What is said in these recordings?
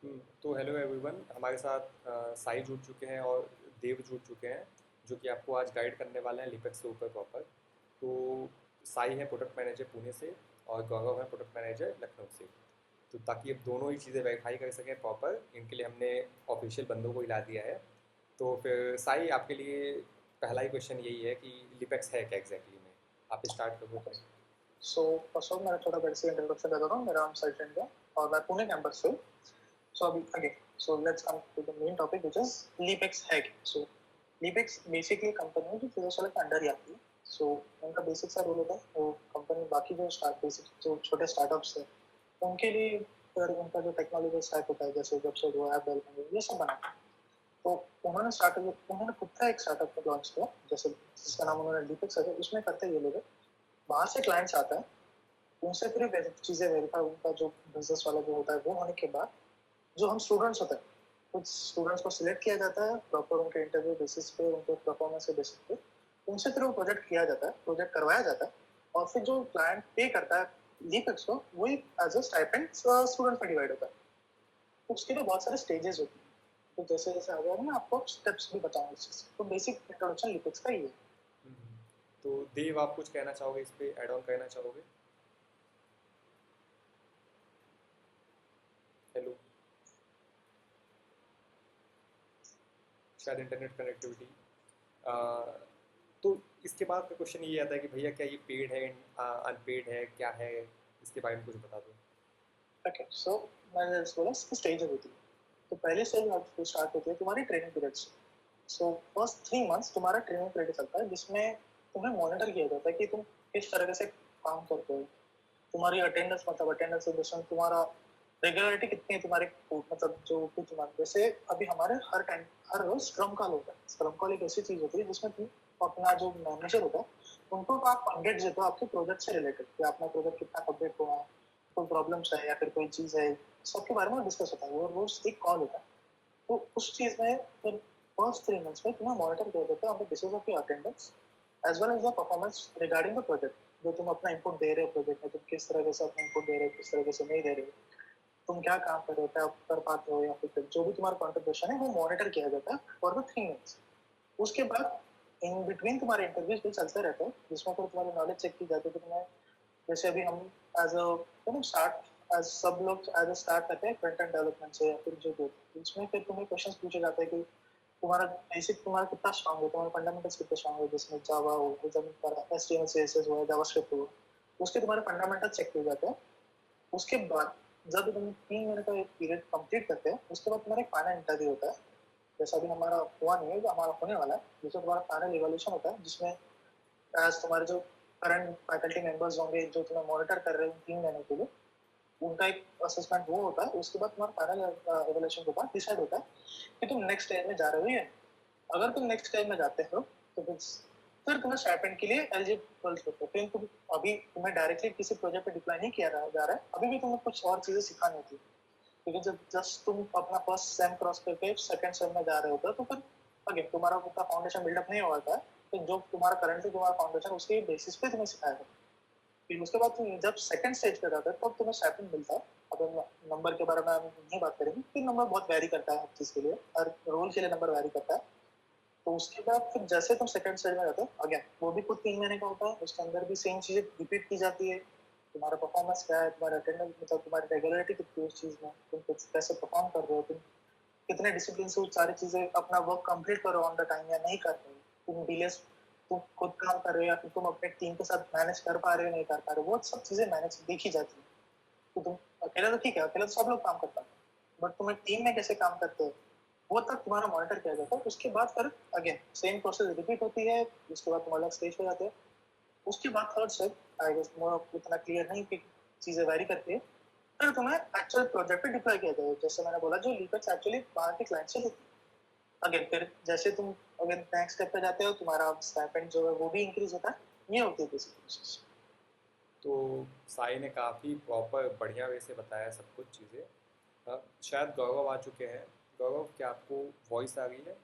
तो hello everyone, हमारे साथ साई जुड़ चुके हैं और देव जुड़ चुके हैं, जो कि आपको आज गाइड करने वाले हैं लिपेक्स के ऊपर प्रॉपर। तो साई है प्रोडक्ट मैनेजर पुणे से और गौरव है प्रोडक्ट मैनेजर लखनऊ से। तो ताकि अब दोनों ही चीज़ें वेरीफाई कर सकें प्रॉपर, इनके लिए हमने ऑफिशियल बंदों को हिला दिया है। तो फिर साई, आपके लिए पहला ही क्वेश्चन यही है कि लिपेक्स है क्या एग्जैक्टली में। आप स्टार्ट करो ओके। अपने। सो फर्स्ट ऑफ मेरा थोड़ा बेसिक इंट्रोडक्शन देता हूँ। मेरा नाम सचिन है और मैं पुणे कैंपस से हूँ। सो अभी again so let's come to the main topic which is लीपेक्स है क्या। सो लीपेक्स बेसिकली कंपनी है जो फिजिक्स के अंडर ही आती है। सो उनका बेसिक सा रोल होता है वो कंपनी बाकी जो स्टार्ट बेसिक जो छोटे स्टार्टअप्स है उनके लिए फिर उनका जो टेक्नोलॉजी स्टैक होता है जैसे वेबसाइट हुआ ऐप डेवलपमेंट ये सब बनाते हैं। तो उन्होंने खुद का एक स्टार्टअप लॉन्च किया जैसे जिसका नाम उन्होंने लीपेक्स है। उसमें करते ये लोग बाहर से क्लाइंट्स आता है उनसे पूरी चीजें वेरीफाई उनका जो बिजनेस वाला जो होता है वो होने के बाद जो हम स्टूडेंट्स होते हैं कुछ स्टूडेंट्स को सिलेक्ट किया जाता है प्रॉपर उनके इंटरव्यू बेसिस पे उनके परफॉर्मेंस के बेसिस पे उनसे फिर वो प्रोजेक्ट किया जाता है प्रोजेक्ट करवाया जाता है और फिर जो क्लाइंट पे करता है लीपेक्स को वही एज अ स्टाइपेंड स्टूडेंट्स में डिवाइड होता है। तो उसके लिए बहुत सारे स्टेजेस होते हैं। तो जैसे जैसे आगे मैं आपको स्टेप्स भी बताऊंगा इस चीज तो बेसिक इंट्रोडक्शन लीपेक्स का ही है। हम्म, तो देव, आप कुछ कहना चाहोगे, इस पे ऐड ऑन करना चाहोगे? हेलो। शायद इंटरनेट कनेक्टिविटी। तो इसके बाद का क्वेश्चन ये आता है कि भैया क्या ये पेड है, अनपेड है, क्या है? इसके बारे में कुछ बता दो। ओके सो मैंने जैसे बोला इसकी स्टेज होती है। तो पहले स्टेज आपको स्टार्ट होती है तुम्हारी ट्रेनिंग पीरियड से। सो फर्स्ट 3 मंथ्स तुम्हारा ट्रेनिंग पीरियड चलता है जिसमें तुम्हें मॉनिटर किया जाता है कि तुम किस तरह से काम करते हो। तुम्हारी अटेंडेंस मतलब अटेंडेंस तुम्हारा रेगुलरिटी कितनी है तुम्हारे मतलब जो भी तुम्हारे जैसे अभी हमारे हर रोज स्क्रम कॉल होता है। स्क्रम कॉल एक ऐसी चीज होती है जिसमें तुम अपना जो मैनेजर होता है उनको आप अपडेट देते हो आपके प्रोजेक्ट से रिलेटेड कि अपना प्रोजेक्ट कितना अपडेट हुआ है कोई प्रॉब्लम्स है या फिर कोई चीज है सबके बारे में डिस्कस होता है वो रोज एक कॉल होता है। तो उस चीज में फिर फर्स्ट 3 मंथ्स में तुम्हें मॉनिटर किया जाता है on the basis of your attendance as well as the performance regarding the project. जो तुम अपना इनपुट दे रहे हो प्रोजेक्ट में तुम किस तरह से अपना इनपुट दे रहे हो किस तरह से नहीं दे रहे हो तुम क्या काम कर रहे हो क्या कर पाते हो या फिर जो भी तुम्हारा कॉन्ट्रीब्यूशन है वो मॉनिटर किया जाता है फॉर द 3 मंथ्स। उसके बाद इन बिटवीन तुम्हारे इंटरव्यूज भी चलते रहते हैं जिसमें फिर तुम्हारी नॉलेज चेक की जाती है। तो तुम्हें जैसे अभी हम एज अ स्टार्ट एज सब लोग एज अ स्टार्ट करते हैं फ्रंट एंड डेवलपमेंट से या फिर जो भी इसमें फिर तुम्हें क्वेश्चंस पूछे जाते हैं कि तुम्हारा बेसिक तुम्हारा कितना स्ट्रांग है तुम्हारे फंडामेंटल्स कितने स्ट्रांग है जिसमें जावा हो एचटीएमएल सीएसएस हो जावास्क्रिप्ट हो उसके तुम्हारे फंडामेंटल चेक किए जाते हैं। उसके बाद जब तुम 3 महीने का एक पीरियड कंप्लीट करते हैं उसके बाद तुम्हारा फाइनल इंटरव्यू होता है। जैसा भी हमारा हुआ नहीं है जो हमारा होने वाला है जिसमें तुम्हारा फाइनल इवोल्यूशन होता है जिसमें एज तुम्हारे जो करंट फैकल्टी मेंबर्स होंगे जो तुम्हें मॉनिटर कर रहे हैं 3 महीने के लिए उनका एक असेसमेंट वो होता है। उसके बाद तुम्हारा फाइनल इवोल्यूशन के बाद डिसाइड होता है कि तुम नेक्स्ट स्टेज में जा रहे हो या नहीं। अगर तुम नेक्स्ट स्टेज में जाते हो तो फिर तुम्हें स्टाइपेंड के लिए एलिजिबल होते हो। फिर तुम अभी तुम्हें डायरेक्टली किसी प्रोजेक्ट पे डिप्लॉय नहीं किया जा रहा है अभी भी तुम्हें कुछ और चीजें सिखानी होती है क्योंकि जब जस्ट तुम अपना फर्स्ट सेम क्रॉस करके सेकंड सेम में जा रहे होते हो तो फिर अगेन तुम्हारा उतना फाउंडेशन बिल्डअप नहीं हुआ था। तो जो तुम्हारा करंटली तुम्हारा फाउंडेशन उसके बेसिस पे तुम्हें सिखाया जाता है। फिर उसके बाद तुम जब सेकंड स्टेज पे जाते हो तब तुम्हें स्टाइपेंड मिलता है। अब नंबर के बारे में हम नहीं बात करेंगे फिर नंबर बहुत वैरी करता है हर चीज के लिए हर रोल के लिए नंबर वैरी करता है। तो उसके बाद फिर जैसे तुम सेकंड स्टेज में जाते हो अगेन वो भी कुछ 3 महीने का होता है उसके अंदर भी सेम चीजें रिपीट की जाती है। तुम्हारा परफॉर्मेंस क्या है तुम्हारा अटेंडेंस मतलब तुम्हारी रेगुलरिटी कितनी है उस चीज में तुम कुछ कैसे परफॉर्म कर रहे हो तुम कितने डिसिप्लिन से सारी चीजें अपना वर्क कंप्लीट करो ऑन द टाइम या नहीं कर रहे हो तुम डिलेस तुम खुद काम कर रहे हो या फिर तुम अपने टीम के साथ मैनेज कर पा रहे हो नहीं कर पा रहे हो वो सब चीजें मैनेज देखी जाती है। तो तुम अकेला तो ठीक है अकेला तो सब लोग काम करता है बट तुम्हें टीम में कैसे काम करते हो वो तक तुम्हारा मॉनिटर किया जाता है। उसके बाद फिर अगेन सेम प्रोसेस रिपीट होती है। उसके बाद तुम अलग स्टेज पे जाते हो। उसके बाद third step I guess more उतना क्लियर नहीं कि चीजें वैरी करती है। फिर तुम्हें एक्चुअल प्रोजेक्ट पे डिप्लॉय किया जाएगा जैसे मैंने बोला जो लीपर्स एक्चुअली बाहर के क्लाइंट से लेती है। अगेन फिर जैसे तुम अगेन नेक्स्ट स्टेप पे जाते हो तुम्हारा स्टाइपेंड जो है वो भी इंक्रीज होता है। ये होती है बेसिक प्रोसेस। तो साई ने काफ़ी प्रॉपर बढ़िया वे से बताया सब कुछ चीज़ें। शायद गौरव आ चुके हैं। गौरव, क्या आपको वॉइस आ रही है?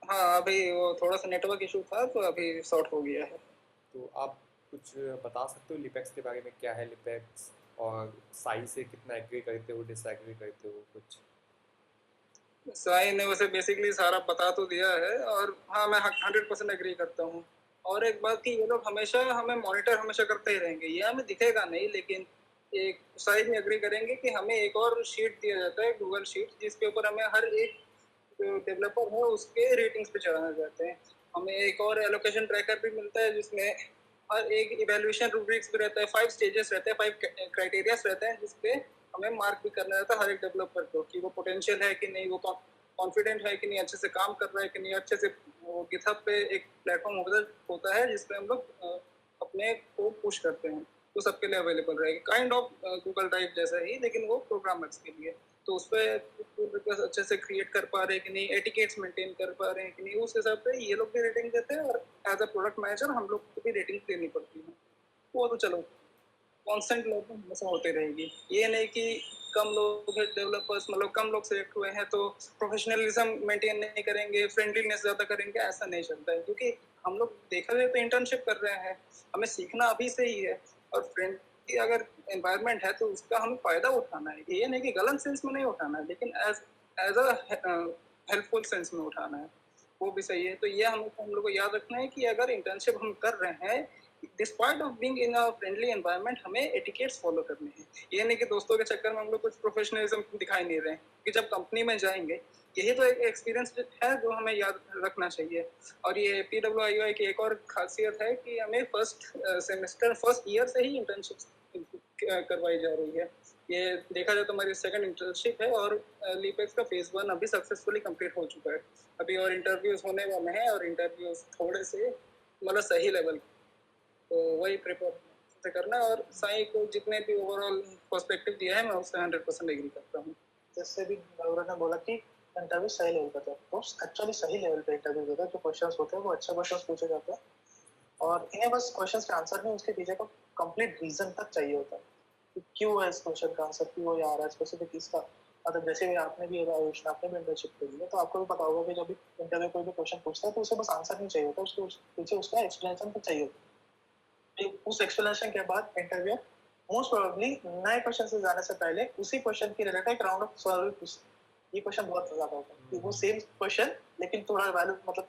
हाँ, अभी वो थोड़ा-सा नेटवर्क इश्यू था तो अभी सॉर्ट हो गया है। तो आप कुछ बता सकते हो लिपेक्स के बारे में, क्या है लिपेक्स? और साई से कितना एग्री करते हो, डिसएग्री करते हो कुछ? साई ने वैसे बेसिकली सारा बता तो दिया है, और हाँ मैं 100% एग्री करता हूँ। और एक बात कि ये लोग हमेशा हमें मॉनिटर हमेशा करते ही रहेंगे, ये हमें दिखेगा नहीं, लेकिन एक साई भी एग्री करेंगे कि हमें एक और शीट दिया जाता है, गूगल शीट, जिसके ऊपर हमें हर एक जो डेवलपर है उसके रेटिंग्स पे चढ़ाए जाते हैं। हमें एक और एलोकेशन ट्रैकर भी मिलता है, जिसमें हर एक इवैल्यूएशन रूब्रिक्स भी रहता है, 5 स्टेजेस रहते हैं, 5 क्राइटेरियाज रहते हैं, जिसपे हमें मार्क भी करना रहता है हर एक डेवलपर को, कि वो पोटेंशियल है कि नहीं, वो कॉन्फिडेंट है कि नहीं, अच्छे से काम कर रहा है कि नहीं, अच्छे से। वो गिटहब पे एक प्लेटफॉर्म होता है जिसपे हम लोग अपने कोड पुश करते हैं, तो सबके लिए अवेलेबल रहेगी, काइंड ऑफ गूगल ड्राइव जैसा ही, लेकिन वो प्रोग्रामर्स के लिए। तो उस पर पुल रिक्वेस्ट अच्छे से क्रिएट कर पा रहे हैं कि नहीं, एटिकेट्स मेंटेन कर पा रहे हैं कि नहीं, उस हिसाब से ये लोग भी रेटिंग देते हैं, और एज अ प्रोडक्ट मैनेजर हम लोग को भी रेटिंग देनी पड़ती है। वो तो चलो कांस्टेंट लर्निंग हमेशा होती रहेगी। ये नहीं कि कम लोग डेवलपर्स, मतलब कम लोग सिलेक्ट हुए हैं तो प्रोफेशनलिज्म मेंटेन नहीं करेंगे, फ्रेंडलीनेस ज़्यादा करेंगे, ऐसा नहीं चलता है। क्योंकि हम लोग देखा जाए तो इंटर्नशिप कर रहे हैं, हमें सीखना अभी से ही है, और फ्रेंडली अगर एनवायरनमेंट है तो उसका हमें फ़ायदा उठाना है। ये नहीं कि गलत सेंस में नहीं उठाना है, लेकिन एज अ हेल्पफुल सेंस में उठाना है, वो भी सही है। तो ये हम लोग को याद रखना है कि अगर इंटर्नशिप हम कर रहे हैं, despite of being in a friendly environment, हमें एटिकेट्स फॉलो करने हैं। ये नहीं कि दोस्तों के चक्कर में हम लोग कुछ प्रोफेशनलिज्म दिखाई नहीं रहे हैं, कि जब कंपनी में जाएंगे, यही तो एक एक्सपीरियंस है जो हमें याद रखना चाहिए। और ये PWIOI की एक और खासियत है कि हमें फर्स्ट सेमेस्टर, फर्स्ट ईयर से ही इंटर्नशिप करवाई जा रही है। ये देखा जाए तो हमारी सेकंड इंटर्नशिप है, और लीपेक्स का फेज 1 अभी सक्सेसफुली कंप्लीट हो चुका है। अभी और इंटरव्यूज होने वाले हैं, और इंटरव्यूज थोड़े से मतलब सही लेवल, तो वही प्रिपेयर से करना है। और साई को जितने भी ओवरऑल पर्सपेक्टिव दिया है, मैं उससे 100% एग्री करता हूँ। जैसे भी गौरव ने बोला कि इंटरव्यू सही लेवल का था, तो एक्चुअली सही लेवल पे इंटरव्यू होता है। जो क्वेश्चंस होते हैं वो अच्छे क्वेश्चंस पूछे जाते हैं, और इन्हें बस क्वेश्चंस का आंसर नहीं, उसके पीछे का कंप्लीट रीजन तक चाहिए होता है कि क्यों है इस क्वेश्चन का आंसर, क्यों ये आ रहा है स्पेसिफिक इसका। मतलब जैसे आपने भी आयुष, आपने भी इंटर्नशिप करी है, तो आपको भी पता होगा कि जब भी इंटरव्यू कोई भी क्वेश्चन पूछता है तो उसे बस आंसर नहीं चाहिए होता, उसको पीछे उसका एक्सप्लेनेशन तो चाहिए होता है। उस एक्सप्लेनेशन के बाद इंटरव्यू मोस्ट प्रोबेबली नए क्वेश्चन से जाने से पहले उसी क्वेश्चन की रिलेटेड एक राउंड ऑफ सवाल पूछता है। ये क्वेश्चन बहुत ज्यादा होता है कि वो सेम क्वेश्चन लेकिन थोड़ा वैल्यू, मतलब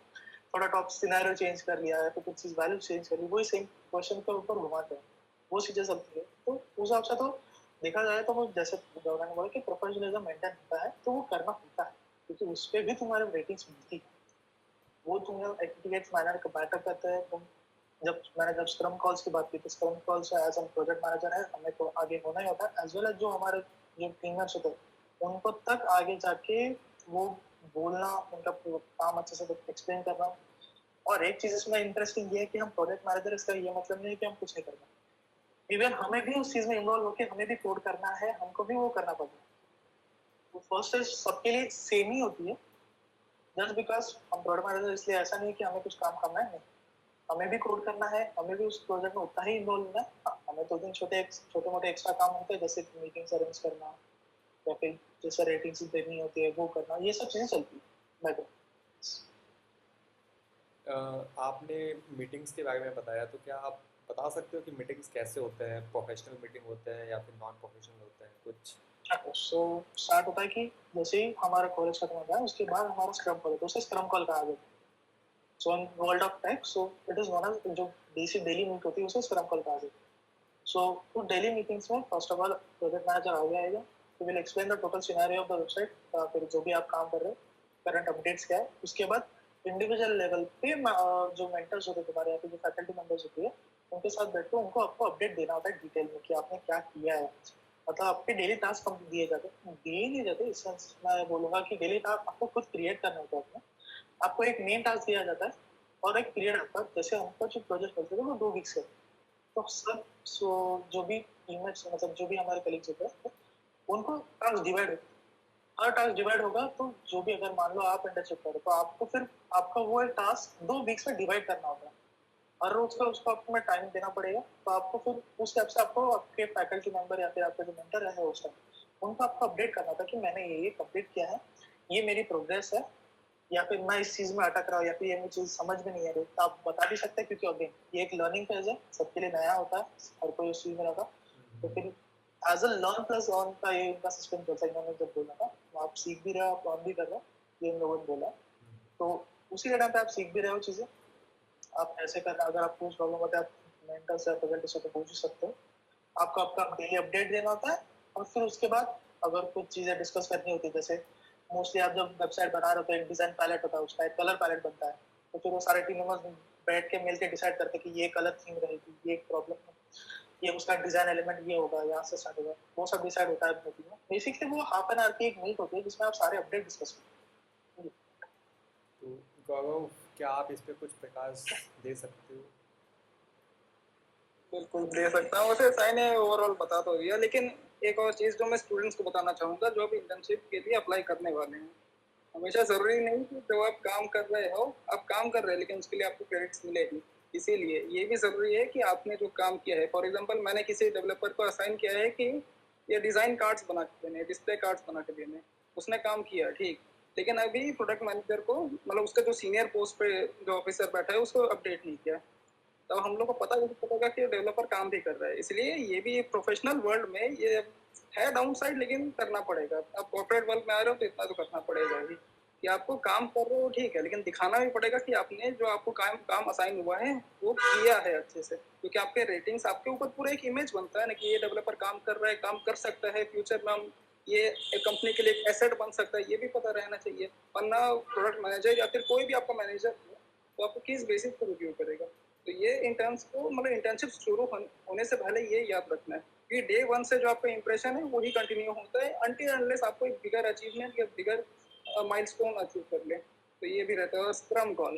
थोड़ा टॉप सिनेरियो चेंज कर लिया है, तो कुछ चीज वैल्यू चेंज कर ली, वही सेम क्वेश्चन के ऊपर घुमाते हैं, वो चीजें चलती है। तो उस हिसाब से तो देखा जाए तो वो जैसे गौरव ने बोला कि प्रोफेशनलिज्म मेंटेन होता है, तो वो करना होता है, क्योंकि उस पर भी तुम्हारे रेटिंग्स मिलती है। वो तुम्हें एटिकेट्स मैटर करते हैं। तुम जब स्क्रम कॉल्स की बात की, तो स्क्रम कॉल्स एज हम प्रोजेक्ट मैनेजर है, हमें तो आगे होना ही होता है, एज वेल एज जो हमारे जो टीममेट्स होते हैं उनको तक आगे जाके वो बोलना, उनका काम अच्छे से एक्सप्लेन करना। और एक चीज इसमें इंटरेस्टिंग ये है कि हम प्रोजेक्ट मैनेजर, इसका ये मतलब नहीं है कि हम कुछ नहीं करना, इवन हमें भी उस चीज में इन्वॉल्व होकर हमें भी कोड करना है, हमको भी वो करना पड़ता है। तो फर्स्ट स्टेज सबके लिए सेम ही होती है, जस्ट बिकॉज हम प्रोजेक्ट मैनेजर, इसलिए ऐसा नहीं कि हमें कुछ काम करना है, नहीं, हमें भी कोड करना है, हमें भी उस प्रोजेक्ट में उतना ही इन्वॉल्व होना है। हाँ, हमें तो दिन छोटे मोटे एक्स्ट्रा काम होते हैं, जैसे मीटिंग्स अरेंज करना, या फिर जैसे रेटिंग्स देनी होती है वो करना, ये सब चीजें चलती है। मैं तो आपने मीटिंग्स के बारे में बताया, तो क्या आप बता सकते हो कि मीटिंग्स कैसे होते हैं? प्रोफेशनल मीटिंग होते हैं या फिर नॉन प्रोफेशनल होते हैं कुछ? सो स्टार्ट होता है कि जैसे ही हमारा कॉलेज खत्म होता है, उसके बाद हमारा स्क्रम कॉल होता है, उसे स्क्रम कॉल कहा जाता है। So in world of tech, so it is one of जो बेसिक डेली मीट होती है उसे स्क्रम कॉल कहा जाता है। सो तो डेली मीटिंग्स में first of all project manager आगे आएगा, तो will explain the total scenario of the website, फिर जो भी आप काम कर रहे हो, करंट अपडेट्स क्या है। उसके बाद इंडिविजुअल लेवल पे जो मेंटर्स होते हैं तुम्हारे, या फिर जो फैकल्टी मेंबर्स होती है, उनके साथ बैठ के उनको आपको अपडेट देना होता है डिटेल में कि आपने क्या किया है। मतलब आपके डेली टास्क कम दिए जाते हैं, दिए नहीं जाते इस सेंस, मैं बोलूंगा कि डेली टास्क आपको खुद क्रिएट करना होता है अपना। आपको एक मेन टास्क दिया जाता है और एक पीरियड आता है। जैसे हमको जो प्रोजेक्ट मिलते थे वो 2 वीक्स का, तो सब जो भी टीममेट्स, मतलब जो भी हमारे कलीग्स होते हैं, उनको टास्क डिवाइड होता है। हर टास्क डिवाइड होगा, तो जो भी, अगर मान लो आप इंटर्नशिप करो, तो आपको फिर आपका वो एक टास्क 2 वीक्स में डिवाइड करना होगा। हर रोज का उसको आपको टाइम देना पड़ेगा, तो आपको फिर उस हिसाब से आपको आपके फैकल्टी मेंबर या फिर आपके जो मेंटर है उस टाइम, उनको आपको अपडेट करना था कि मैंने ये कंप्लीट किया है, ये मेरी प्रोग्रेस है, या फिर मैं इस चीज में अटक रहा हूँ, या फिर ये मुझे चीज समझ में नहीं आ रही, तो आप बता भी सकते हैं। क्योंकि अगेन ये एक लर्निंग फेज है, सबके लिए नया होता है, हर कोई उस चीज में रहता। तो फिर as a learn plus earn का ये इनका सिस्टम चलता है। मैंने जब बोला था आप सीख भी रहे हो, आप अर्न भी कर रहे हो, ये इन लोगों ने बोला। तो उसी के टाइम पे आप सीख भी रहे हो चीजें, आप ऐसे करना, अगर आपको कुछ प्रॉब्लम होता है आप मेंटर से प्रेजेंट से पूछ ही सकते हो। आपको आपका डेली अपडेट देना होता है, और फिर उसके बाद अगर कुछ चीजें डिस्कस करनी होती है, जैसे मोस्टली आप जब वेबसाइट बना रहे हो तो एक डिजाइन पैलेट होता है, उसका एक कलर पैलेट बनता है, तो फिर वो सारे टीम मेंबर्स बैठ के मिलकर डिसाइड करते हैं कि ये कलर थीम रहेगी, ये एक प्रॉब्लम है, ये उसका डिजाइन एलिमेंट ये होगा, यहाँ से स्टार्ट होगा, वो सब डिसाइड होता है मीटिंग में। बेसिकली वो हाफ एन आवर की एक मीट होती है जिसमें आप सारे अपडेट डिस्कस करते हैं। तो गौरव, क्या आप इस पे कुछ प्रकाश दे सकते हो? बिल्कुल दे सकता हूँ। वैसे साई ने ओवरऑल बता तो दिया, लेकिन एक और चीज़ जो मैं स्टूडेंट्स को बताना चाहूँगा जो भी इंटर्नशिप के लिए अप्लाई करने वाले हैं, हमेशा ज़रूरी नहीं कि जब आप काम कर रहे हो, आप काम कर रहे हैं लेकिन उसके लिए आपको क्रेडिट्स मिलेगी। इसीलिए ये भी ज़रूरी है कि आपने जो काम किया है, फॉर एग्जांपल मैंने किसी डेवलपर को असाइन किया है कि ये डिज़ाइन कार्ड्स बना के देने, डिस्प्ले कार्ड्स बना के देने, उसने काम किया ठीक, लेकिन अभी प्रोडक्ट मैनेजर को, मतलब उसका जो सीनियर पोस्ट पे जो ऑफिसर बैठा है, उसको अपडेट नहीं किया। तो हम लोग को पता कैसे चलेगा कि डेवलपर काम भी कर रहा है। इसलिए ये भी प्रोफेशनल वर्ल्ड में ये है डाउन साइड, लेकिन करना पड़ेगा। आप कॉर्पोरेट वर्ल्ड में आ रहे हो तो इतना तो करना पड़ेगा ही कि आपको काम कर रहे हो ठीक है, लेकिन दिखाना भी पड़ेगा कि आपने जो आपको काम असाइन हुआ है वो किया है अच्छे से, क्योंकि आपके रेटिंग्स आपके ऊपर पूरा एक इमेज बनता है ना कि ये डेवलपर काम कर रहा है, काम कर सकता है, फ्यूचर में हम ये एक कंपनी के लिए एक एसेट बन सकता है, ये भी पता रहना चाहिए। वरना प्रोडक्ट मैनेजर या फिर कोई भी आपका मैनेजर हो तो आपको किस बेसिस पर रिव्यू करेगा। तो ये इंटर्न्स को, मतलब इंटर्नशिप शुरू होने से पहले ये याद रखना है कि डे वन से जो आपका इंप्रेशन है वही कंटिन्यू होता है अनटिल अनलेस आपको एक बिगर अचीवमेंट या बिगर माइलस्टोन अचीव कर ले। तो ये भी रहता है स्क्रम कॉल।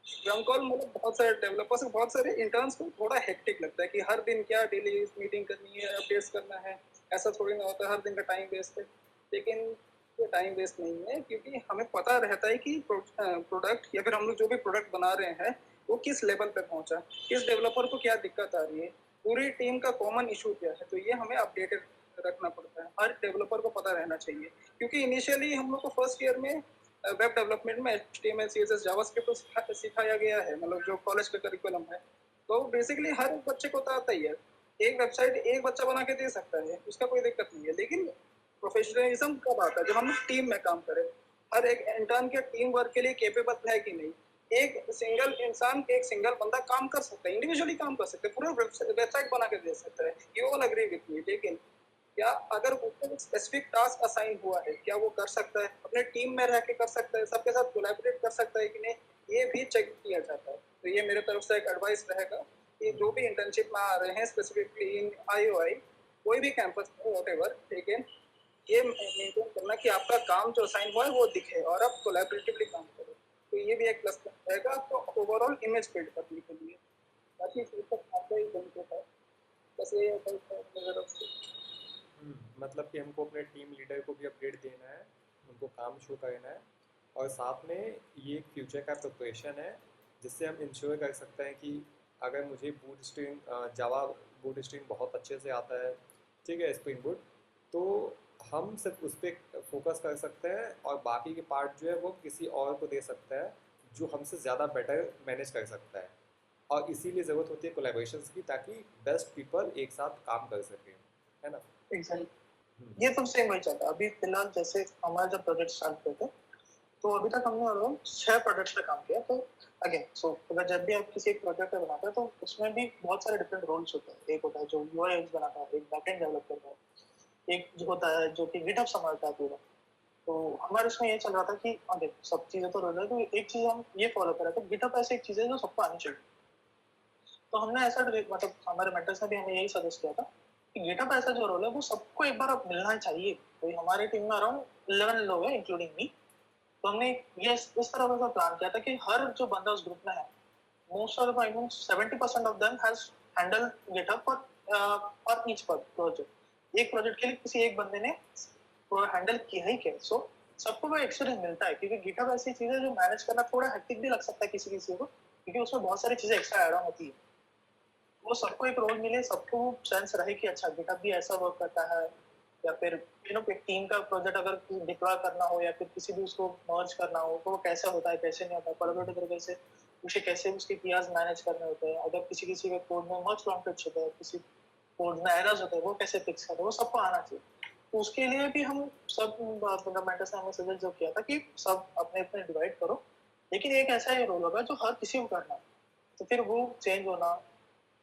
स्क्रम कॉल मतलब बहुत सारे डेवलपर्स, बहुत सारे इंटर्न्स को थोड़ा हेक्टिक लगता है कि हर दिन क्या डेली मीटिंग करनी है, अपडेट्स करना है। ऐसा थोड़ी ना होता है, हर दिन का टाइम वेस्ट है। लेकिन ये टाइम वेस्ट नहीं है, क्योंकि हमें पता रहता है कि प्रोडक्ट या फिर हम लोग जो भी प्रोडक्ट बना रहे हैं वो किस लेवल पे पहुंचा, किस डेवलपर को क्या दिक्कत आ रही है, पूरी टीम का कॉमन इशू क्या है। तो ये हमें अपडेटेड रखना पड़ता है, हर डेवलपर को पता रहना चाहिए। क्योंकि इनिशियली हम लोग को फर्स्ट ईयर में वेब डेवलपमेंट में HTML CSS जावास्क्रिप्ट तो सिखाया गया है, मतलब जो कॉलेज का करिकुलम है। तो बेसिकली हर बच्चे को तो आता ही है, एक वेबसाइट एक बच्चा बना के दे सकता है, उसका कोई दिक्कत नहीं है। लेकिन प्रोफेशनलिज्म कब आता है, जब हम टीम में काम करें। हर एक इंटर्न के टीम वर्क के लिए केपेबल है कि नहीं। एक सिंगल इंसान, एक सिंगल बंदा काम कर सकता है, इंडिविजुअली काम कर सकता है, पूरा वेबसाइट बना के दे सकता है, you all agree with me. लेकिन क्या अगर उसको स्पेसिफिक टास्क असाइन हुआ है, क्या वो कर सकता है, अपने टीम में रह के कर सकता है, सबके साथ कोलैबोरेट कर सकता है कि नहीं, ये भी चेक किया जाता है। तो ये मेरे तरफ से एक एडवाइस रहेगा कि जो भी इंटर्नशिप में आ रहे हैं, स्पेसिफिकली इन IOI, कोई भी कैंपस में व्हाटएवर, लेकिन ये मेंटेन करना कि आपका काम जो असाइन हुआ है वो दिखे और आप कोलैबोरेटिवली काम करो। तो ये भी एक प्लस पॉइंट रहेगा आपको ओवरऑल इमेज बिल्ड करने के लिए। बाकी फ्यूचर आपका ही बेनिफिट है। बस ये मेरी तरफ से। मतलब कि हमको अपने टीम लीडर को भी अपडेट देना है, उनको काम शो करना है, और साथ में ये एक फ्यूचर का प्रिपरेशन है जिससे हम इंश्योर कर सकते हैं कि अगर मुझे जावा बूट स्ट्रिंग बहुत अच्छे से आता है, ठीक है, स्प्रिंग बूट, तो हम सिर्फ उस पर फोकस कर सकते हैं और बाकी के पार्ट जो है वो किसी और को दे सकता है जो हमसे ज़्यादा बेटर मैनेज कर सकता है। और इसीलिए ज़रूरत होती है कोलैबोरेशंस की, ताकि बेस्ट पीपल एक साथ काम कर सकें, है ना? ये तो सेम वही चलता है। अभी फिलहाल जैसे हमारा जब प्रोजेक्ट स्टार्ट हुए थे, तो अभी तक हमने अराउंड 6 प्रोजेक्ट्स पे काम किया। तो अगेन अगर जब भी आप किसी एक प्रोजेक्ट पे बनाते हैं तो उसमें भी बहुत सारे डिफरेंट रोल्स होते हैं। एक होता है जो UI UX बनाता है, एक बैकएंड डेवलप करता है, एक जो होता है जो कि गिटहब संभालता है पूरा। तो हमारे उसमें ये चल रहा था कि अगेन सब चीजें तो रोल है, तो एक चीज हम ये फॉलो कर रहे थे, गिटहब ऐसी एक चीज है जो सबको आनी चाहिए। तो हमने ऐसा मतलब हमारे मेंटर्स ने भी हमें यही सजेस्ट किया था कि गिटहब ऐसा जो रोल है वो सबको एक बार अब मिलना चाहिए। तो हमारी टीम में अराउंड 11 लोग हैं इंक्लूडिंग मी। तो हमने ये इस तरह का प्लान किया था कि हर जो बंदा उस ग्रुप में है, most of the I mean 70% of them has handle GitHub for each project. एक प्रोजेक्ट के लिए किसी एक बंदे ने हैंडल किया ही क्या। सो सबको वो एक्सपीरियंस मिलता है, क्योंकि गिटहब ऐसी चीज है जो मैनेज करना थोड़ा हेक्टिक भी लग सकता है किसी किसी को, क्योंकि उसमें बहुत सारी चीजें एक्स्ट्रा ऐड ऑन होती है। वो सबको एक रोल मिले, सबको सेंस रहे कि अच्छा गिटहब भी ऐसा वर्क करता है, या फिर एक टीम का प्रोजेक्ट अगर डिप्लॉय करना हो या फिर किसी भी उसको मर्ज करना हो तो वो कैसे होता है, कैसे नहीं होता, कोलैबोरेटिव तरीके से उसे कैसे उसके पीआर्स मैनेज करने होते हैं। अगर किसी किसी के कोड में मच कॉन्फ्लिक्ट्स होता है, किसी वो जो एरर्स होते हैं वो कैसे फिक्स करें, वो सबको आना चाहिए। तो उसके लिए भी हम सब फंडामेंटल्स ने हमें सजेस्ट जो किया था कि सब अपने अपने डिवाइड करो, लेकिन एक ऐसा ही रोल होगा जो हर किसी को करना है। तो फिर वो चेंज होना,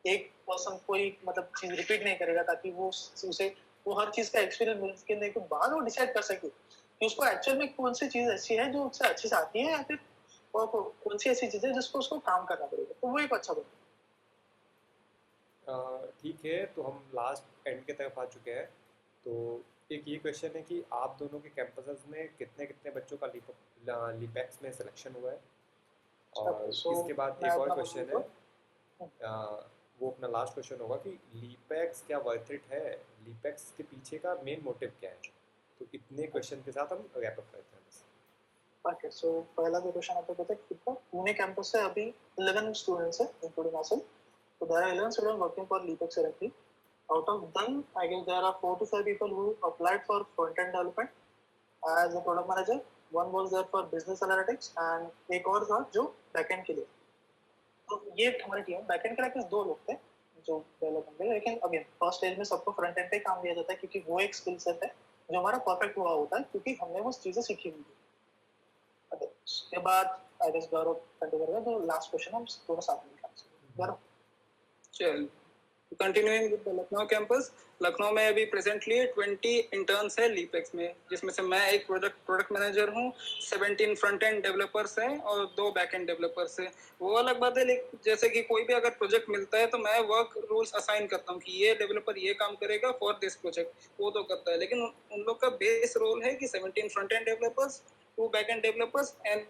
एक पर्सन कोई मतलब चीज रिपीट नहीं करेगा ताकि वो उसे वो हर चीज का एक्सपीरियंस मिलने के बाद वो डिसाइड कर सके कि उसको एक्चुअल में कौन सी चीज ऐसी है जो उससे अच्छे से आती है, या फिर कौन सी ऐसी चीज है जिसको उसको काम करना पड़ेगा, तो वो एक अच्छा बनेगा। ठीक है, तो हम लास्ट एंड की तरफ आ चुके हैं। तो एक ये क्वेश्चन है कि आप दोनों के कैंपसेस में कितने कितने बच्चों का लीपैक्स में सिलेक्शन हुआ है, और सो इसके बाद मैं एक और अपना क्वेश्चन है, वो अपना लास्ट क्वेश्चन होगा कि लीपैक्स क्या वर्थ इट है, लीपैक्स के पीछे का मेन मोटिव क्या है। तो इतने क्वेश्चन के साथ हम रैप अप करते हैं बस। ओके, सो पहला जो क्वेश्चन आपको पता है कितना पुणे कैंपस से अभी 11 स्टूडेंट्स है including my self. So there are 11 students working for Leapex currently. Out of them, I guess there are 4 to 5 people who applied for front-end development as a product manager. One was there for business analytics and एक और था जो backend के लिए। तो ये हमारी team backend के लिए 2 लोग थे जो डेवलपमेंट में, लेकिन अगेन फर्स्ट स्टेज में सबको फ्रंट एंड पे काम दिया जाता है क्योंकि वो एक स्किल सेट है जो हमारा परफेक्ट हुआ होता है क्योंकि हमने वो चीजें सीखी हुई है। उसके बाद आई गेस गौरव कंटिन्यू करेगा, तो लास्ट क्वेश्चन हम दोनों साथ में गौरव। चल, continuing with the Lucknow campus, Lucknow में अभी प्रेजेंटली 20 इंटर्न्स है लीपेक्स में, जिसमें से मैं एक प्रोडक्ट मैनेजर हूँ, 17 फ्रंट एंड डेवलपर्स हैं और 2 बैक एंड डेवलपर्स हैं। वो अलग बात है, लेकिन जैसे कि कोई भी अगर प्रोजेक्ट मिलता है तो मैं वर्क रूल्स असाइन करता हूँ कि ये डेवलपर ये काम करेगा फॉर दिस प्रोजेक्ट, वो तो करता है, लेकिन उन लोग का बेस रोल है कि 17 front end developers, 2 back and developers and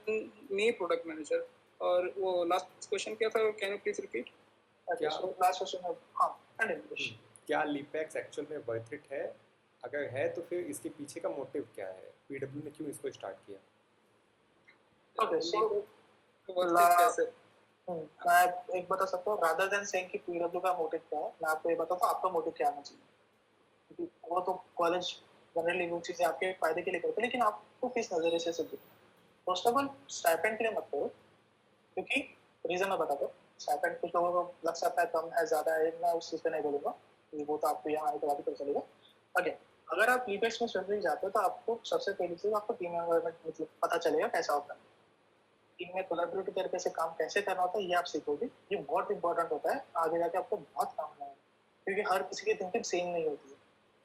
me product manager. और वो लास्ट क्वेश्चन क्या था, कैन यू प्लीज रिपीट? क्या लास्ट क्वेश्चन है, हाँ कंटिन्यू। क्या लीपैक्स एक्चुअल में वर्थ इट है? अगर है तो फिर इसके पीछे का मोटिव क्या है, पीडब्ल्यू ने क्यों इसको स्टार्ट किया? ओके, सो कैसे मैं एक बता सकता हूँ, रादर देन सेइंग कि पीडब्ल्यू का मोटिव क्या है, मैं आपको ये बताता हूँ आपका मोटिव क्या आना चाहिए, क्योंकि वो तो कॉलेज जनरली वो चीजें आपके फायदे के लिए करते हैं, लेकिन आपको किस नजरिए से देखते हैं। फर्स्ट ऑफ ऑल स्टाइपेंड के लिए मत करो, क्योंकि रीजन मैं बताता हूँ। स्टाइपेंड कुछ लोगों को लग सकता है कम है ज्यादा है, मैं उस चीज पे नहीं बोलूंगा, वो तो आपको यहाँ आने के बाद ही पता चलेगा। अगेन अगर आप लीपेक्स में स्टडी जाते हो तो आपको सबसे पहले चीज आपको टीम एनवायरनमेंट मतलब पता चलेगा कैसा होता है, टीम में कोलैबोरेटिव तरीके से काम कैसे करना होता है, ये आप सीखोगे। ये बहुत इंपॉर्टेंट होता है, आगे जाके आपको बहुत काम आएगा, क्योंकि हर किसी की थिंकिंग सेम नहीं होती है।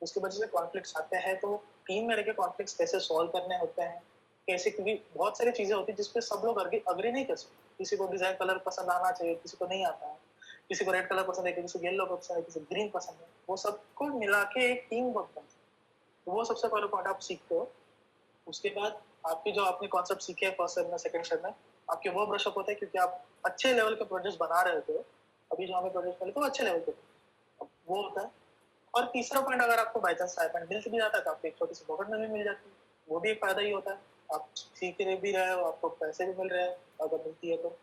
उसकी वजह से कॉन्फ्लिक्ट्स आते हैं, तो टीम में रहकर कॉन्फ्लिक्ट्स कैसे सॉल्व करने होते हैं कैसे, क्योंकि बहुत सारी चीजें होती है जिसपे सब लोग अग्री नहीं कर सकते। किसी को डिजाइन कलर पसंद आना चाहिए, किसी को नहीं आता है, किसी को रेड कलर पसंद है, किसी को येलो पसंद है, किसी को ग्रीन पसंद है, वो सबको मिला के एक टीम वर्क बनती है। तो वो सबसे पहले पॉइंट आप सीखते हो। उसके बाद आपके जो आपने कॉन्सेप्ट सीखे हैं फर्स्ट सेम में सेकंड सेम में, आपके वो ब्रश अप होते हैं क्योंकि आप अच्छे लेवल के प्रोजेक्ट्स बना रहे होते हो। अभी जो हमें प्रोजेक्ट मिले तो अच्छे लेवल के वो होता है। और तीसरा पॉइंट, अगर आपको बाई चांस स्टाइपेंड मिल भी जाता है तो आपको एक छोटी सी पॉकेट मनी मिल जाती है, वो भी एक फायदा ही होता है। आप सीख भी रहे हो, आपको पैसे भी मिल रहे हैं अगर मिलती है तो।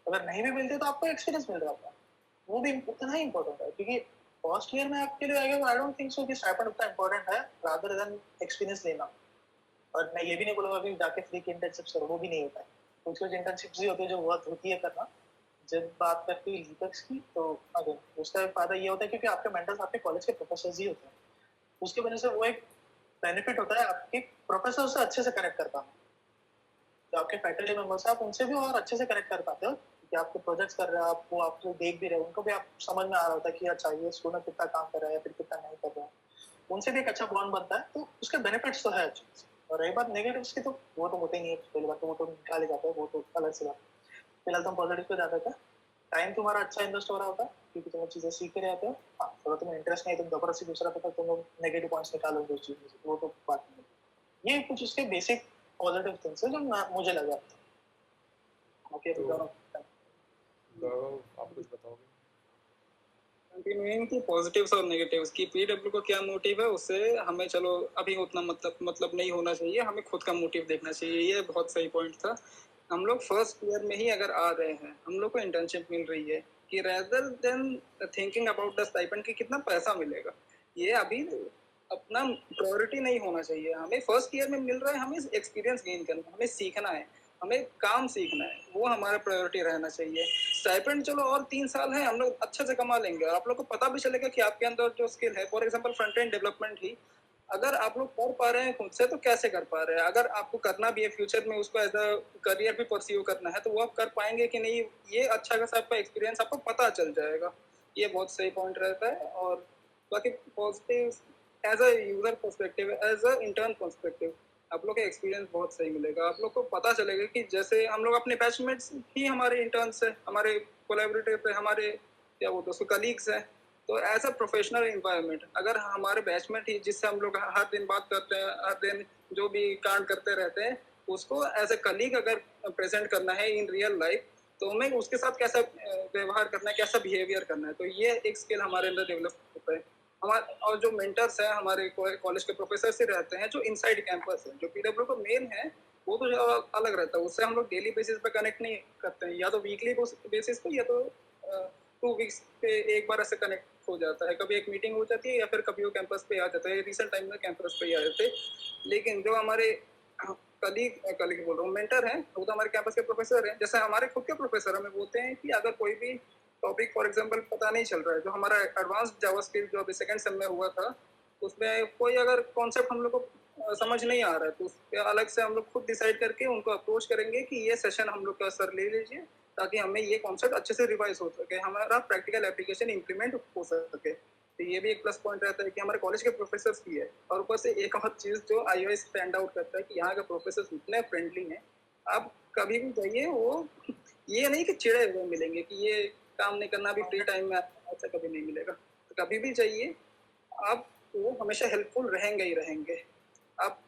अगर नहीं भी मिलती तो आपको एक्सपीरियंस मिल रहा है, वो भी उतना ही इम्पोर्टेंट है, क्योंकि फर्स्ट ईयर में आपके लिए आई डोंट थिंक सो कि स्टाइपेंड उतना इम्पोर्टेंट है रादर देन एक्सपीरियंस लेना। और मैं ये भी नहीं बोलूँगा कि जाके फ्री की इंटर्नशिप्स करो, वो भी नहीं होता है। कुछ कुछ इंटर्नशिप्स ही होती है जो वर्थ होती है करना। जब बात करती है लीपेक्स की, तो अगर उसका फायदा ये होता है क्योंकि आपके मेंटर्स आपके कॉलेज के प्रोफेसर्स ही होते हैं, उसकी वजह से वो एक बेनिफिट होता है आपके प्रोफेसर से अच्छे से कनेक्ट कर पाना। जो आपके फैकल्टी मेंबर्स हैं आप उनसे भी और अच्छे से कनेक्ट कर पाते हो कि आपके प्रोजेक्ट्स कर रहे हैं, आप वो आपको देख भी रहे हो, उनको भी आप समझ में आ रहा होता है कि अच्छा ये स्टूडेंट कितना काम कर रहा है या फिर कितना नहीं कर रहा है, उनसे भी एक अच्छा बॉन्ड बनता है। तो उसके बेनिफिट्स तो है अच्छे। और रही बात नेगेटिव्स की, तो वो तो होते ही नहीं है, पहली बात तो वो तो निकाले जाते हैं, वो तो अलग से बात। फिलहाल तुम पॉजिटिव पे जाते थे, टाइम तुम्हारा अच्छा इन्वेस्ट हो रहा होता है क्योंकि तुम चीजें सीख रहे होते हो। हाँ, अगर तुम्हें इंटरेस्ट नहीं, तुम जबरदस्ती दूसरा पेपर तुम लोग नेगेटिव पॉइंट्स निकालोगे उस चीज में से, वो तो बात नहीं है। ये कुछ उसके बेसिक पॉजिटिव थिंग्स है जो मुझे लगा। ओके, तो गौरव आप कुछ बताओगे? कंटिन्यूइंग की पॉजिटिव्स और नेगेटिव्स की, पीडब्ल्यू को क्या मोटिव है उससे हमें चलो अभी उतना मतलब नहीं होना चाहिए, हमें खुद का मोटिव देखना चाहिए। ये बहुत सही पॉइंट था। हम लोग फर्स्ट ईयर में ही अगर आ रहे हैं, हम लोग को इंटर्नशिप मिल रही है, कि rather than thinking about the stipend कि कितना पैसा मिलेगा, ये अभी अपना प्रायोरिटी नहीं होना चाहिए। हमें फर्स्ट ईयर में मिल रहा है, हमें एक्सपीरियंस गेन करना, हमें सीखना है। हमें काम सीखना है, वो हमारा प्रायोरिटी रहना चाहिए। स्टाइपेंड चलो और 3 साल है, हम लोग अच्छे से कमा लेंगे और आप लोग को पता भी चलेगा कि आपके अंदर जो स्किल है, for example front end development ही अगर आप लोग कर पा रहे हैं खुद से तो कैसे कर पा रहे हैं? अगर आपको करना भी है फ्यूचर में उसको एज़ अ करियर भी परस्यू करना है, तो वो आप कर पाएँगे कि नहीं, ये अच्छा खासा आपका एक्सपीरियंस आपको पता चल जाएगा। ये बहुत सही पॉइंट रहता है। और बाकी positive as a user perspective, as a intern perspective आप लोग का एक्सपीरियंस बहुत सही मिलेगा। आप लोग को पता चलेगा कि जैसे हम लोग अपने बैचमेट्स ही हमारे इंटर्न्स हैं, हमारे कोलैबोरेटिव हैं, हमारे क्या बोलते हैं उसको कलीग्स हैं। तो एज अ प्रोफेशनल इन्वायरमेंट अगर हमारे बैचमेट ही जिससे हम लोग हर दिन बात करते हैं, हर दिन जो भी कांड करते रहते हैं, उसको एज अ कलीग अगर प्रेजेंट करना है इन रियल लाइफ, तो हमें उसके साथ कैसा व्यवहार करना है, कैसा बिहेवियर करना है, तो ये एक स्किल हमारे अंदर डेवलप होता है। हमारे और जो मेंटर्स हैं हमारे कॉलेज के प्रोफेसर से रहते हैं जो इनसाइड कैंपस है, जो पीडब्ल्यू का मेन है वो तो अलग रहता है, उससे हम लोग डेली बेसिस पे कनेक्ट नहीं करते हैं, या तो वीकली बेसिस पे या तो 2 वीक्स पे एक बार ऐसे कनेक्ट हो जाता है। कभी एक मीटिंग हो जाती है या फिर कभी वो कैंपस पे आ जाता है। रिसेंट टाइम में कैंपस पे ही आए थे। लेकिन जो हमारे कलीग बोल रहा हूँ मेंटर हैं, वो तो हमारे कैंपस के प्रोफेसर हैं। जैसे हमारे खुद के प्रोफेसर हमें बोलते हैं कि अगर कोई भी टॉपिक फॉर एग्जांपल पता नहीं चल रहा है, जो हमारा एडवांस जावास्क्रिप्ट जो अभी सेकंड सेम में हुआ था, उसमें कोई अगर कॉन्सेप्ट हम लोग को समझ नहीं आ रहा है, तो उस पे अलग से हम लोग खुद डिसाइड करके उनको अप्रोच करेंगे कि ये सेशन हम लोग का सर ले लीजिए, ताकि हमें ये कॉन्सेप्ट अच्छे से रिवाइज हो सके, हमारा प्रैक्टिकल एप्लीकेशन इम्प्लीमेंट हो सके। तो ये भी एक प्लस पॉइंट रहता है कि हमारे कॉलेज के प्रोफेसर्स भी है। और ऊपर से एक और चीज़ जो आईओएस स्टैंड आउट करता है कि यहाँ के प्रोफेसर्स इतने फ्रेंडली हैं, आप कभी भी जाइए, वो ये नहीं कि चिड़े हुए मिलेंगे कि ये काम नहीं करना, अभी फ्री टाइम में ऐसा कभी नहीं मिलेगा। तो कभी भी जाइए आप, वो हमेशा हेल्पफुल रहेंगे ही रहेंगे। आप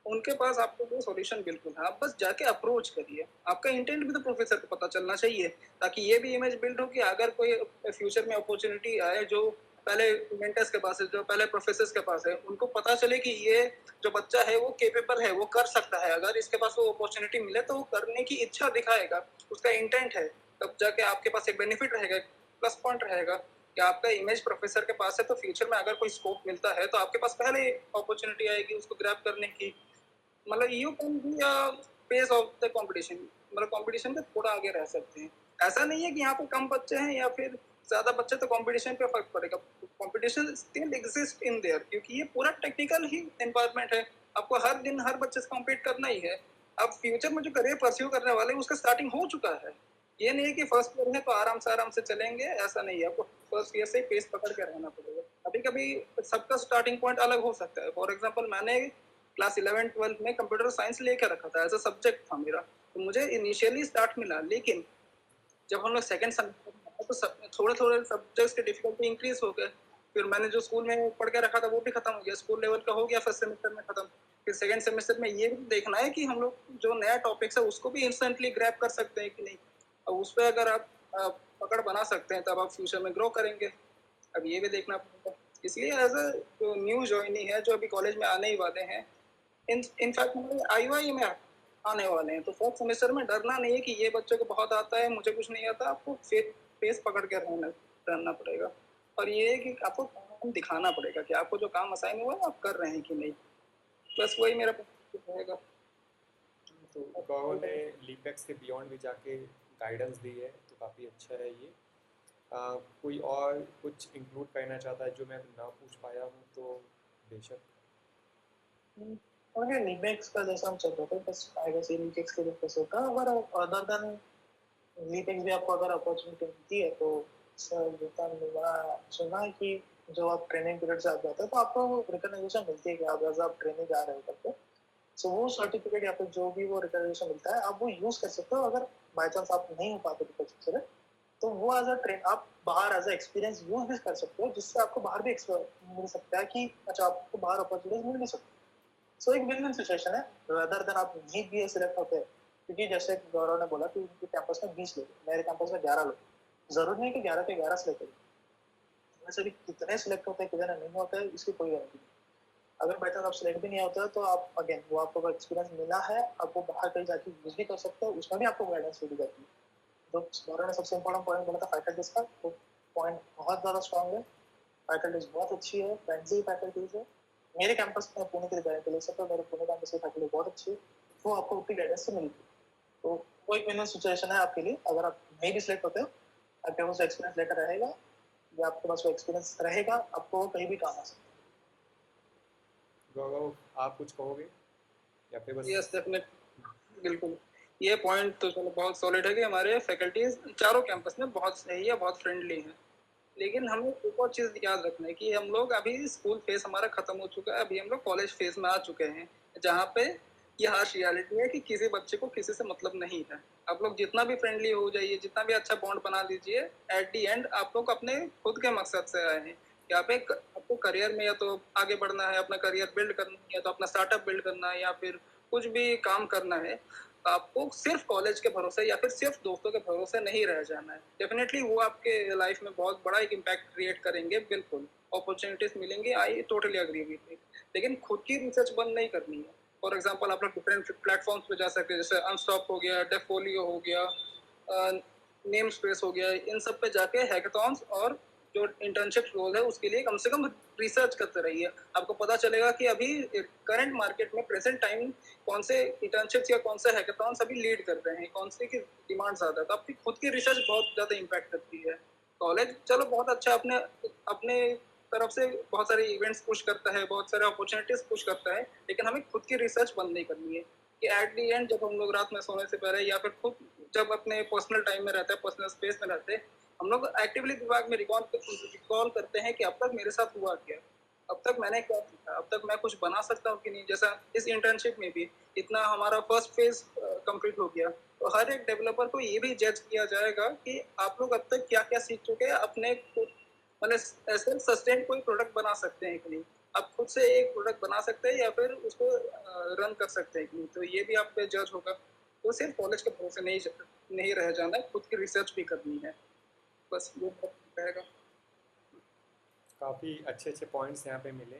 उनके पास आपको वो सॉल्यूशन बिल्कुल है, आप बस जाके अप्रोच करिए। आपका इंटेंट भी तो प्रोफेसर को पता चलना चाहिए, ताकि ये भी इमेज बिल्ड हो कि अगर कोई फ्यूचर में अपॉर्चुनिटी आए जो पहले मेंटर्स के पास है, जो पहले प्रोफेसर्स के पास है, उनको पता चले कि ये जो बच्चा है वो कैपेबल है, वो कर सकता है। अगर इसके पास वो अपॉर्चुनिटी मिले तो वो करने की इच्छा दिखाएगा, उसका इंटेंट है, तब जाके आपके पास एक बेनिफिट रहेगा, प्लस पॉइंट रहेगा कि आपका इमेज प्रोफेसर के पास है, तो फ्यूचर में अगर कोई स्कोप मिलता है तो आपके पास पहले अपॉर्चुनिटी आएगी उसको ग्रैब करने की। मतलब you can be a face of the competition, मतलब कंपटीशन पे थोड़ा आगे रह सकते हैं। ऐसा नहीं है कि यहाँ पे कम बच्चे हैं या फिर ज्यादा बच्चे तो कंपटीशन पे फर्क पड़ेगा। Competition still exist in their, क्योंकि ये पूरा टेक्निकल ही एनवायरनमेंट है। आपको हर दिन हर बच्चे से कम्पीट करना ही है। अब फ्यूचर में जो करियर परस्यू करने वाले हैं उसका स्टार्टिंग हो चुका है। ये नहीं है कि फर्स्ट ईयर है तो आराम से चलेंगे, ऐसा नहीं है। आपको फर्स्ट ईयर से पेस पकड़ के रहना पड़ेगा। कभी कभी सबका स्टार्टिंग पॉइंट अलग हो सकता है। फॉर एग्जाम्पल मैंने क्लास 11-12 में कंप्यूटर साइंस लेके रखा था, एज अ सब्जेक्ट था मेरा, तो मुझे इनिशियली स्टार्ट मिला। लेकिन जब हम लोग सेकंड सेमेस्टर में आए तो थोड़े थोड़े सब्जेक्ट्स की डिफिकल्टी इंक्रीज हो गए। फिर मैंने जो स्कूल में पढ़ के रखा था वो भी खत्म हो गया, स्कूल लेवल का हो गया फर्स्ट सेमेस्टर में खत्म। फिर सेकंड सेमेस्टर में ये भी देखना है कि हम लोग जो नया टॉपिक्स है उसको भी इंस्टेंटली ग्रैब कर सकते हैं कि नहीं, और उस पर अगर आप पकड़ बना सकते हैं तब आप फ्यूचर में ग्रो करेंगे। अब ये भी देखना पड़ेगा। इसलिए एज अ जो न्यू ज्वाइनी है, जो अभी कॉलेज में आने ही वाले हैं, इनफैक्ट हमारे आईवाई में आने वाले हैं, तो फोर्थ सेमेस्टर में डरना नहीं है कि ये बच्चे को बहुत आता है, मुझे कुछ नहीं आता। आपको फेस पकड़ के रहना पड़ेगा। और ये है कि आपको काम दिखाना पड़ेगा कि आपको जो काम असाइन हुआ है आप कर रहे हैं कि नहीं। बस वही मेरा रहेगा। तो गौरव ने लीपेक्स के बियॉन्ड भी जाके गाइडेंस दी है, तो काफ़ी अच्छा है ये। कोई और कुछ इंक्लूड करना चाहता है जो मैं ना पूछ पाया हूँ तो बेशक। और ये लीपेक्स का जैसा हम चल रहा था, बस आई गेस ये लीपेक्स के लिए कैसे होता है। अगर अदर देन लीपेक्स भी आपको अगर अपॉर्चुनिटी मिलती है तो सर सुना है कि जो आप ट्रेनिंग पीरियड से आप जाते हैं तो आपको रिकॉग्निशन मिलती है कि आप एज आप ट्रेनिंग जा रहे हो करके। सो वो सर्टिफिकेट या फिर जो भी वो रिकॉग्निशन मिलता है आप वो यूज कर सकते हो। अगर बाई चांस आप नहीं हो पाते टीचर तो वो एज अ ट्रेन आप बाहर एज अ एक्सपीरियंस यूज भी कर सकते हो, जिससे आपको बाहर भी मिल सकता है कि अच्छा आपको बाहर अपॉर्चुनिटीज मिल भी सकती है। सो एक विन विन सिचुएशन है, रदर देन आप नहीं भी सिलेक्ट होते हैं। क्योंकि जैसे गौरव ने बोला कि उनके कैंपस में 20 लोग, मेरे कैंपस में 11 लोग, जरूरी नहीं कि 11 के 11 सिलेक्ट हो। वैसे भी कितने सिलेक्ट होते हैं कितने नहीं होते हैं इसकी कोई गारंटी नहीं। अगर बाई चांस आप सिलेक्ट भी नहीं होते तो आप अगेन वो आपको एक्सपीरियंस मिला है, आपको बाहर कहीं जाके यूज भी कर सकते हो, उसमें भी आपको गाइडेंस मिल जाती है। तो गौरव ने सबसे इम्पोर्टेंट पॉइंट बोला था फैकल्टीज का, तो पॉइंट बहुत ज़्यादा स्ट्रॉन्ग है। फैकल्टीज बहुत अच्छी है, फ्रेंडली फैकल्टीज है। मेरे कैंपस में पुणे की गाइडेंस ले सकते हो, मेरे पुणे कैंपस की फैकल्टी बहुत अच्छी है, वो आपको उतनी गाइडेंस से मिलती है। तो वो एक विन सिचुएशन है आपके लिए। अगर आप नहीं भी सिलेक्ट होते हो, आपके पास एक्सपीरियंस लेटर रहेगा, या आपके पास वो एक्सपीरियंस रहेगा, आपको कहीं भी काम आ सकता गौरव, आप कुछ कहोगे या फिर बस? यस डेफिनेटली, बिल्कुल। ये पॉइंट तो चलो बहुत सॉलिड है कि हमारे फैकल्टीज चारों कैंपस में बहुत सही है, बहुत फ्रेंडली हैं। लेकिन हमें एक और चीज़ याद रखना है कि हम लोग अभी स्कूल फेज हमारा खत्म हो चुका है, अभी हम लोग कॉलेज फेज में आ चुके हैं, जहाँ पे ये हार्श रियलिटी है कि किसी बच्चे को किसी से मतलब नहीं है। आप लोग जितना भी फ्रेंडली हो जाइए, जितना भी अच्छा बॉन्ड बना लीजिए, एट दी एंड आप लोग अपने खुद के मकसद से आए हैं। यहाँ पे आपको करियर में या तो आगे बढ़ना है, अपना करियर बिल्ड करना है, या तो अपना स्टार्टअप बिल्ड करना है, या फिर कुछ भी काम करना है, आपको सिर्फ कॉलेज के भरोसे या फिर सिर्फ दोस्तों के भरोसे नहीं रह जाना है। डेफिनेटली वो आपके लाइफ में बहुत बड़ा एक इम्पैक्ट क्रिएट करेंगे, बिल्कुल अपॉर्चुनिटीज मिलेंगी, I totally agree with it. लेकिन खुद की रिसर्च बंद नहीं करनी है। फॉर एग्जांपल आप लोग डिफरेंट प्लेटफॉर्म्स पे जा सकते हैं, जैसे अनस्टॉप हो गया, डेफोलियो हो गया, नेम स्पेस हो गया, इन सब पे जाके हैकाथॉन्स और जो इंटर्नशिप रोल है उसके लिए कम से कम रिसर्च करते रहिए। आपको पता चलेगा कि अभी करंट मार्केट में प्रेजेंट टाइम कौन से इंटर्नशिप्स या कौन से हैकाथॉन्स अभी लीड कर रहे हैं, कौन से की डिमांड ज़्यादा है। तो आपकी खुद की रिसर्च बहुत ज़्यादा इम्पैक्ट करती है। कॉलेज चलो बहुत अच्छा अपने अपने तरफ से बहुत सारे इवेंट्स पुश करता है, बहुत सारे अपॉर्चुनिटीज पुश करता है, लेकिन हमें खुद की रिसर्च बंद नहीं करनी है कि एट दी एंड जब हम लोग रात में सोने से पहले या फिर खुद जब अपने पर्सनल टाइम में रहते हैं, पर्सनल स्पेस में रहते हैं, हम लोग एक्टिवली दिमाग में रिकॉल करते हैं कि अब तक मेरे साथ हुआ क्या, अब तक मैंने क्या सीखा, अब तक मैं कुछ बना सकता हूँ कि नहीं। जैसा इस इंटर्नशिप में भी इतना हमारा फर्स्ट फेज कंप्लीट हो गया, तो हर एक डेवलपर को ये भी जज किया जाएगा कि आप लोग अब तक क्या क्या सीख चुके हैं, अपने मतलब ऐसे सस्टेन कोई प्रोडक्ट बना सकते हैं कि नहीं, आप खुद से एक प्रोडक्ट बना सकते हैं या फिर उसको रन कर सकते हैं कि नहीं। तो ये भी आप पे जज होगा। तो सिर्फ कॉलेज के भरोसे नहीं रह जाना है, खुद की रिसर्च भी करनी है। बस ये रहेगा। काफ़ी अच्छे अच्छे पॉइंट्स यहाँ पे मिले।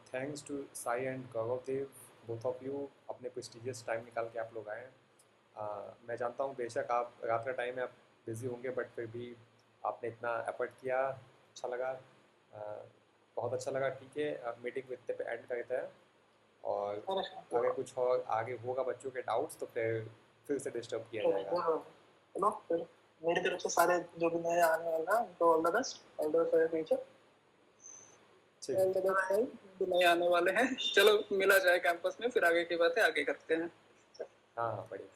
Thanks to Sai and Gaurav Dev, both of you, अपने प्रेस्टिजियस टाइम निकाल के आप लोग आए। मैं जानता हूँ बेशक आप रात का टाइम है, आप बिज़ी होंगे, बट फिर भी आपने इतना एफर्ट किया, अच्छा लगा। बहुत अच्छा लगा। ठीक है, मीटिंग इतने पे एंड करते हैं, और अगर है। कुछ और आगे होगा बच्चों के डाउट्स तो फिर से डिस्टर्ब किया जाएगा। चलो फिर मेरी तरफ से सारे जो भी नए आने वाला है उनको all the best, all the best for future. ठीक है। नए आने वाले हैं, चलो मिला जाए कैंपस में, फिर आगे की बातें आगे करते हैं। हाँ हाँ, बढ़िया।